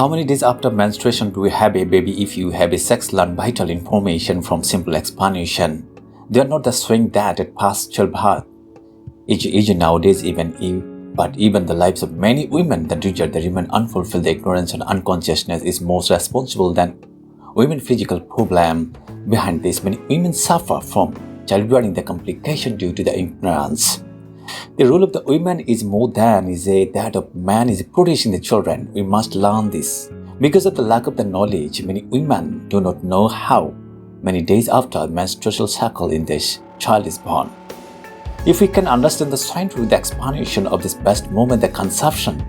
How many days after menstruation do you have a baby if you have a sex learn vital information from simple explanation? They are not the swing that at past childbirth. Age nowadays but even the lives of many women that remain unfulfilled. The ignorance and unconsciousness is most responsible than women's physical problem. Behind this, many women suffer from childbearing the complication due to the ignorance. The role of the women is more than that of man is producing the children. We must learn this. Because of the lack of the knowledge, many women do not know how many days after the menstrual cycle in this child is born. If we can understand the scientific explanation of this best moment, the conception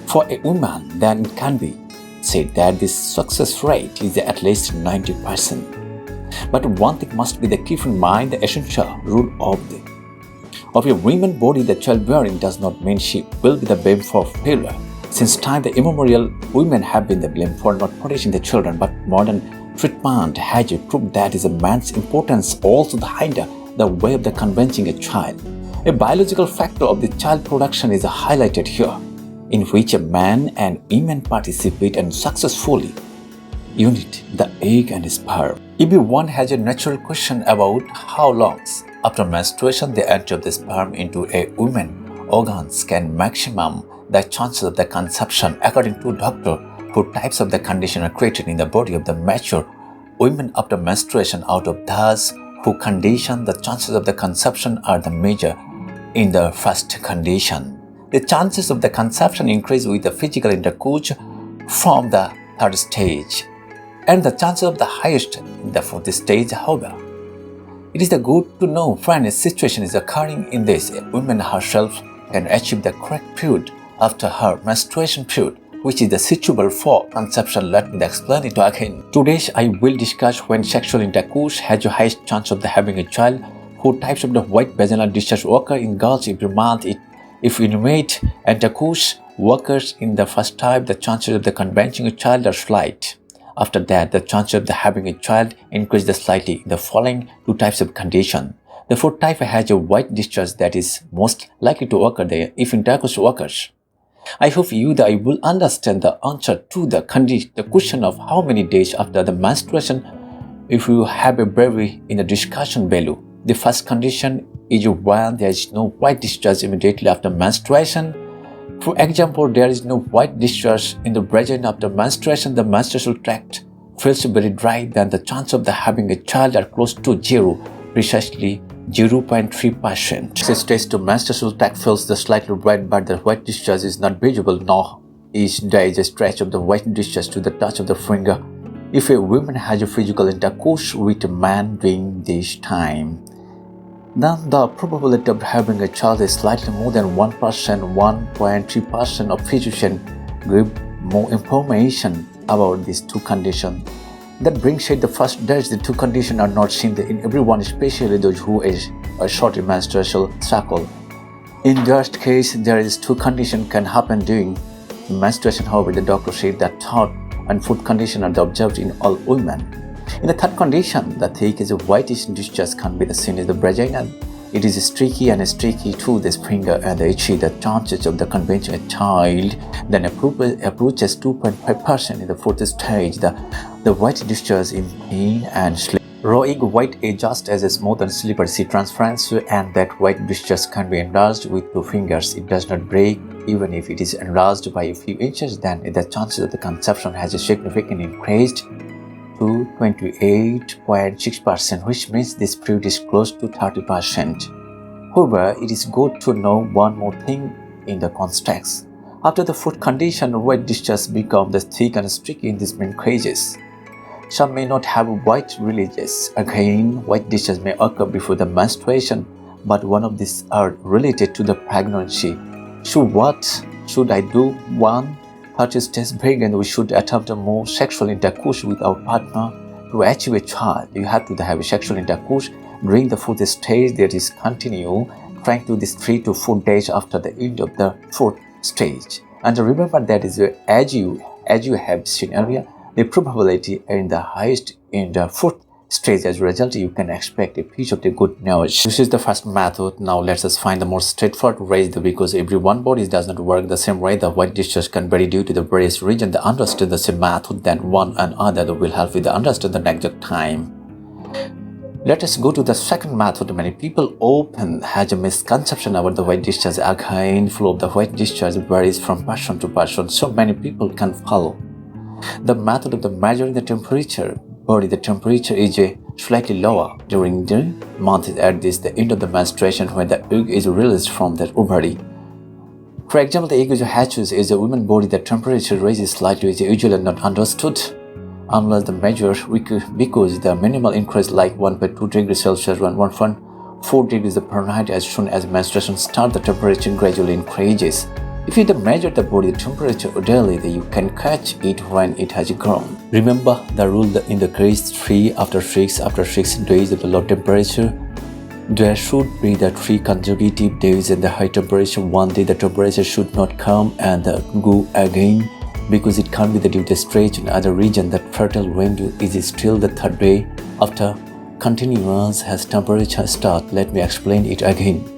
for a woman, then it can be said that this success rate is at least 90%. But one thing must be the keep in mind the essential rule of a woman's body. The childbearing does not mean she will be the blame for failure. Since time the immemorial, women have been the blame for not producing the children, but modern treatment has proved that is a man's impotence also the hinder the way of the conceiving a child. A biological factor of the child production is highlighted here, in which a man and woman participate and successfully unite the egg and sperm. If one has a natural question about how long after menstruation the entry of the sperm into a woman's organs can maximum the chances of the conception, according to doctor, 4 types of the condition are created in the body of the mature women after menstruation. Out of those 4 conditions, the chances of the conception are the major in the first condition. The chances of the conception increase with the physical intercourse from the 3rd stage, and the chances of the highest in the 4th stage. However, it is good to know when a situation is occurring in this, a woman herself can achieve the correct period after her menstruation period, which is suitable for conception. Let me explain it again. Today I will discuss when sexual intercourse has the highest chance of having a child. 4 types of the white vaginal discharge occur in girls every month. If intimate intercourse occurs in the first type, the chances of the conceiving a child are slight. After that, the chances of having a child increase slightly in the following 2 types of condition. The 4th type has a white discharge that is most likely to occur there if intercourse occurs. I hope I will understand the answer to the question of how many days after the menstruation if you have a baby in the discussion below. The first condition is when there is no white discharge immediately after menstruation. For example, there is no white discharge in the vagina after menstruation. The menstrual tract feels very dry, then the chance of having a child are close to 0, precisely 0.3%. This stage to menstrual tract feels slightly red, but the white discharge is not visible, nor is there a stretch of the white discharge to the touch of the finger. If a woman has a physical intercourse with a man during this time, then the probability of having a child is slightly more than 1%. 1.3% of physicians give more information about these 2 conditions. That brings it the first that the 2 conditions are not seen in everyone, especially those who is a short menstrual cycle. In that case, there is 2 conditions can happen during menstruation. However, the doctor said that 3rd and 4th condition are observed in all women. In the 3rd condition, the thick is a whitish discharge can be seen in the vagina. It is streaky to the finger and the itchy. The chances of the conceiving a child then approaches 2.5% in the 4th stage. The white discharge in pain and sleep. Raw egg white is just as smooth and slippery transparency, and that white discharge can be enlarged with 2 fingers. It does not break even if it is enlarged by a few inches. Then the chances of the conception has a significantly increased to 28.6%, which means this period is close to 30%. However, it is good to know one more thing in the context. After the 4th condition, white discharge becomes thick and streaky in these main cases. Some may not have white releases. Again, white discharge may occur before the menstruation, but one of these are related to the pregnancy. So what should I do? 1. 30 stage begin, we should attempt a more sexual intercourse with our partner to achieve a child. You have to have a sexual intercourse during the 4th stage. That is continue trying to do this 3 to 4 days after the end of the 4th stage. And remember that is as you have seen earlier, the probability in the highest in the 4th stage. As a result, you can expect a piece of the good news. This is the first method. Now let us find the more straightforward way, because every one body does not work the same way. The white discharge can vary due to the various region. The understand the same method, then one and other will help with the understand the exact time. Let us go to the second method. Many people often have a misconception about the white discharge. Again, flow of the white discharge varies from person to person, so many people can follow. The method of the measuring the temperature. Body the temperature is slightly lower during the month at the end of the menstruation, when the egg is released from the ovary. For example, the egg hatches is a woman's body. The temperature raises slightly is usually not understood unless the measure, because the minimal increase like 1.2 degrees Celsius and 1.4 degrees Fahrenheit. As soon as menstruation starts, the temperature gradually increases. If you measure the body temperature daily, you can catch it when it has grown. Remember the rule in the case 3 after 6 days of the low temperature. There should be the 3 consecutive days in the high temperature. One day the temperature should not come and go again, because it can't be due to stretch in other region. That fertile window is still the 3rd day after continuous has temperature start. Let me explain it again.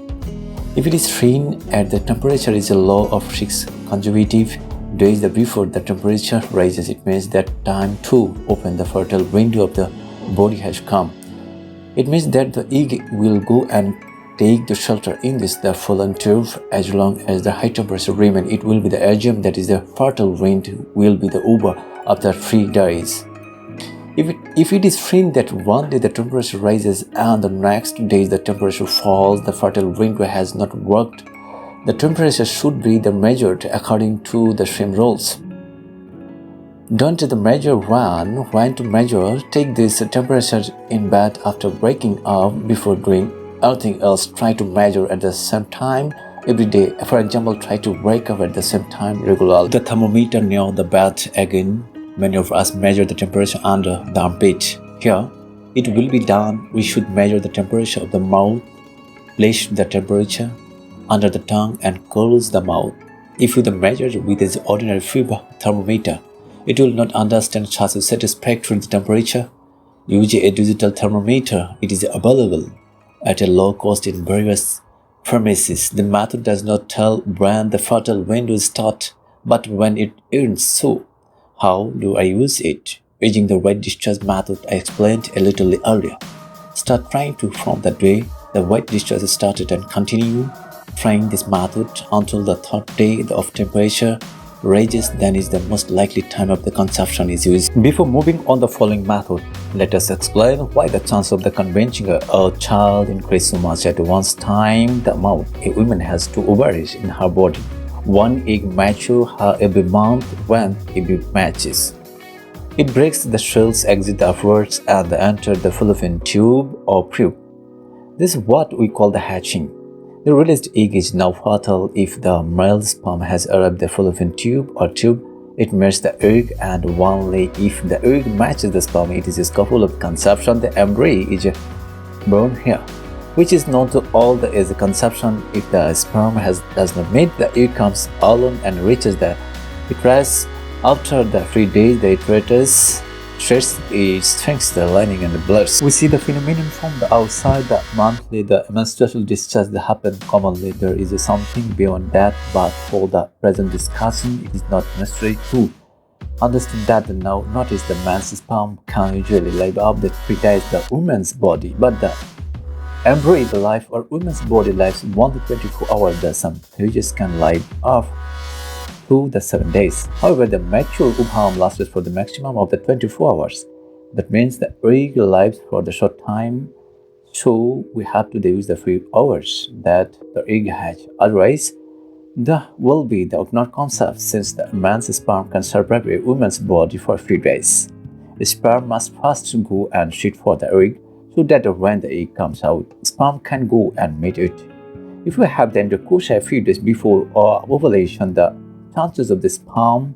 If it is seen at the temperature is a low of 6 consecutive days before the temperature rises, it means that time to open the fertile window of the body has come. It means that the egg will go and take the shelter in the fallen tube. As long as the high temperature remains, it will be the assumed that is the fertile window will be the over after 3 days. If it is seen that one day the temperature rises and the next day the temperature falls, the fertile window has not worked. The temperature should be measured according to the same rules. Don't measure when to measure. Take this temperature in bed after waking up. Before doing anything else, try to measure at the same time every day. For example, try to wake up at the same time regularly. The thermometer near the bed. Again, many of us measure the temperature under the armpit. Here, it will be done. We should measure the temperature of the mouth. Place the temperature under the tongue and close the mouth. If you measure with the ordinary fever thermometer, it will not understand such a satisfactory temperature. Use a digital thermometer. It is available at a low cost in various pharmacies. The method does not tell when the fertile window starts, but when it ends. So, how do I use it? Using the white discharge method I explained a little earlier. Start trying to from the day the white discharge started and continue trying this method until the 3rd day of temperature rises. Then is the most likely time of the conception is used. Before moving on the following method, let us explain why the chance of the conceiving a child increases so much at one time. The amount a woman has 2 ovaries in her body. One egg matures every month. When egg matches, it breaks the shells, exit upwards, and enter the fallopian tube or pube. This is what we call the hatching. The released egg is now fertile. If the male sperm has arrived the fallopian tube or tube, it marries the egg, and only if the egg matches the sperm, it is a couple of conception. The embryo is born here, which is known to all as a conception. If the sperm does not meet, the egg comes alone and reaches the uterus. After the 3 days, the uterus strengthens the lining and the blood. We see the phenomenon from the outside. The monthly, the menstrual discharge that happen commonly. There is something beyond that, but for the present discussion, it is not necessary to understand that. Now, notice the man's sperm can usually live up to 3 days the woman's body, but the embryo, the life or woman's body lives 1 to 24 hours. The some stages can live up to the 7 days. However, the mature ovum lasts for the maximum of the 24 hours. That means the egg lives for the short time, so we have to use the 3 hours that the egg hatch. Otherwise, there will be the not concept, since the man's sperm can survive a woman's body for 3 days. The sperm must first go and shit for the egg, so that when the egg comes out, sperm can go and meet it. If we have the intercourse a few days before ovulation, the chances of the sperm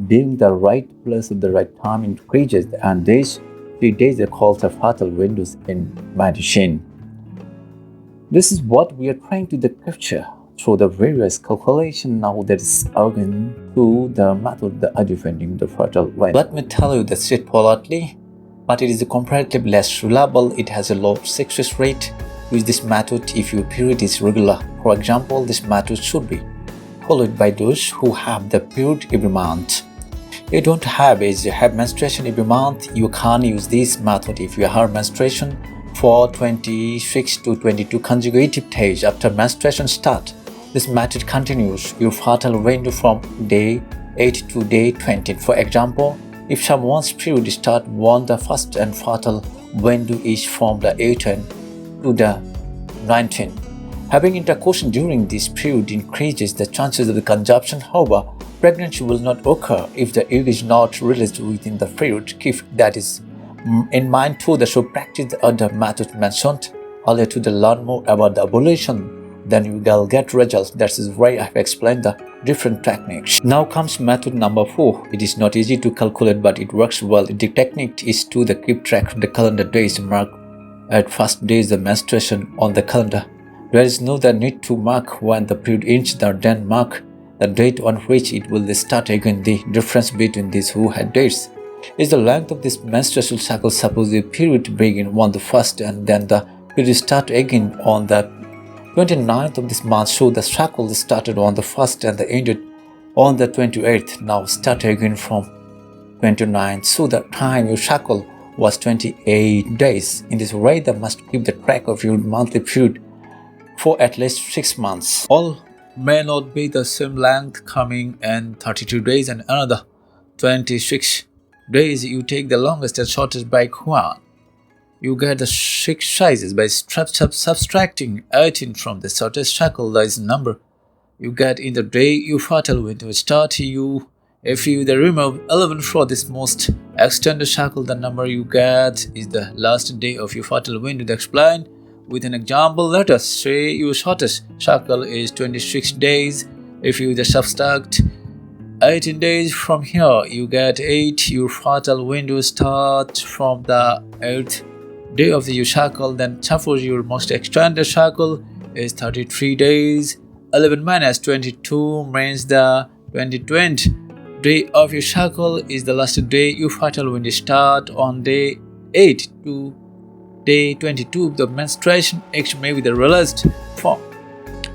being the right place at the right time increases, and these 3 days are called the fertile windows in medicine. This is what we are trying to capture through the various calculations now that is again to the method of defending the fertile window. Let me tell you the straight politely. but it is comparatively less reliable. It has a low success rate. Use this method if your period is regular. For example, this method should be followed by those who have the period every month. You don't have menstruation every month, you can't use this method if you have menstruation for 26 to 22 consecutive days after menstruation start. This method continues your fertile window from day 8 to day 20. For example, if someone's period starts on the first and fertile window is from the 18th to the 19th. Having intercourse during this period increases the chances of the conception. However, pregnancy will not occur if the egg is not released within the period. Keep that is in mind too. So practice the other methods mentioned earlier to learn more about the ovulation. Then you will get results. That is why I have explained the different techniques. Now comes method number 4. It is not easy to calculate, but it works well. The technique is to keep track of the calendar days. Mark at first days the menstruation on the calendar. There is no need to mark when the period ends, then mark the date on which it will start again. The difference between these who had dates is the length of this menstrual cycle. Suppose the period begins on the 1st and then the period start again on the 29th of this month. So the cycle started on the 1st and ended on the 28th. Now start again from 29th. So the time your cycle was 28 days. In this way, they must keep the track of your monthly period for at least 6 months. All may not be the same length, coming in 32 days and another 26 days. You take the longest and shortest by one. You get the 6 sizes by subtracting 18 from the shortest cycle. That is the number you get in the day your fertile window start. If you remove 11 from this most extended cycle, the number you get is the last day of your fertile window. To explain with an example, let us say your shortest cycle is 26 days. If you subtract 18 days from here, you get 8. Your fertile window starts from the 8th day of your cycle. Then suppose your most extended cycle is 33 days. 11 minus 22 means the 22nd day of your cycle is the last day your fertile window start. On day 8 to day 22, the menstruation eggs may be the released form.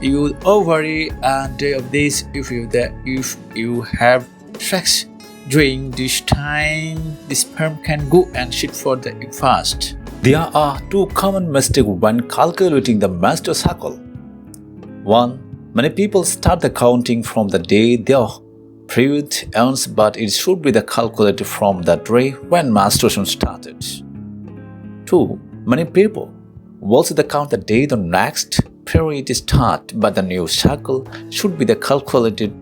You ovary and day of this. If you have sex during this time, the sperm can go and shit for the egg fast. There are 2 common mistakes when calculating the menstrual cycle. 1. Many people start the counting from the day their period ends, but it should be calculated from the day when menstruation started. 2. Many people also count the day the next period start, but the new cycle should be calculated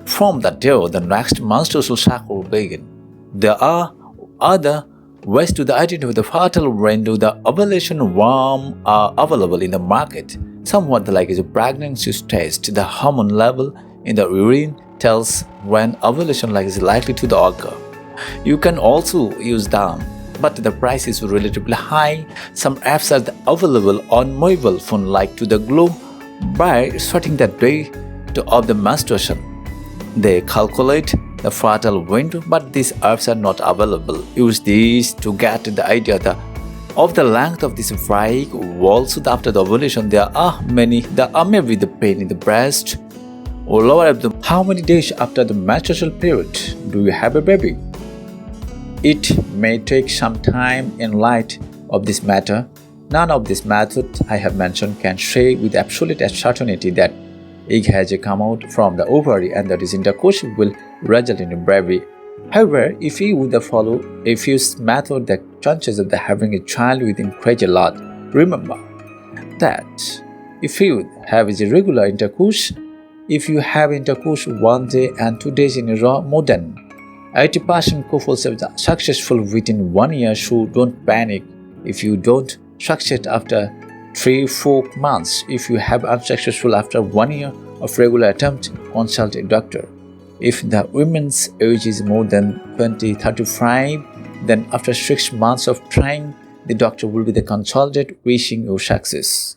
from the day the next menstrual cycle begin. There are other ways to identify the fertile window. The ovulation worm are available in the market, somewhat like a pregnancy test. The hormone level in the urine tells when ovulation is likely to occur. You can also use them, but the price is relatively high. Some apps are available on mobile phone like to the globe by setting the day of the menstruation. They calculate the fertile window, but these apps are not available. Use these to get the idea of the length of this vague. Also, after the ovulation, there are maybe the pain in the breast or lower abdomen. How many days after the menstrual period do you have a baby? It may take some time. In light of this matter, none of these methods I have mentioned can say with absolute certainty that egg has come out from the ovary and that this intercourse will result in a baby. However, if you would follow a few methods, the chances of having a child will increase a lot. Remember that if you have irregular intercourse, if you have intercourse 1 day and 2 days in a row, more than 80% couples are successful within 1 year, so don't panic if you don't succeed after 3-4 months. If you have unsuccessful after 1 year of regular attempt, consult a doctor. If the woman's age is more than 35, then after 6 months of trying, the doctor will be consulted. Wishing you success.